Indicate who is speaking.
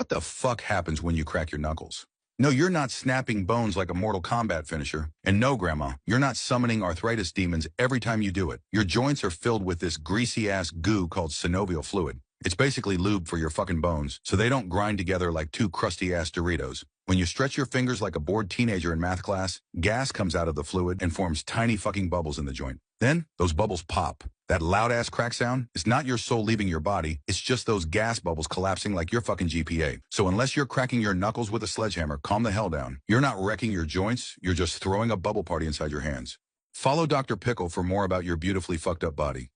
Speaker 1: What the fuck happens when you crack your knuckles? No, you're not snapping bones like a Mortal Kombat finisher. And no, Grandma, you're not summoning arthritis demons every time you do it. Your joints are filled with this greasy-ass goo called synovial fluid. It's basically lube for your fucking bones, so they don't grind together like two crusty-ass Doritos. When you stretch your fingers like a bored teenager in math class, gas comes out of the fluid and forms tiny fucking bubbles in the joint. Then, those bubbles pop. That loud-ass crack sound is not your soul leaving your body, it's just those gas bubbles collapsing like your fucking GPA. So unless you're cracking your knuckles with a sledgehammer, calm the hell down. You're not wrecking your joints, you're just throwing a bubble party inside your hands. Follow Dr. Pickle for more about your beautifully fucked up body.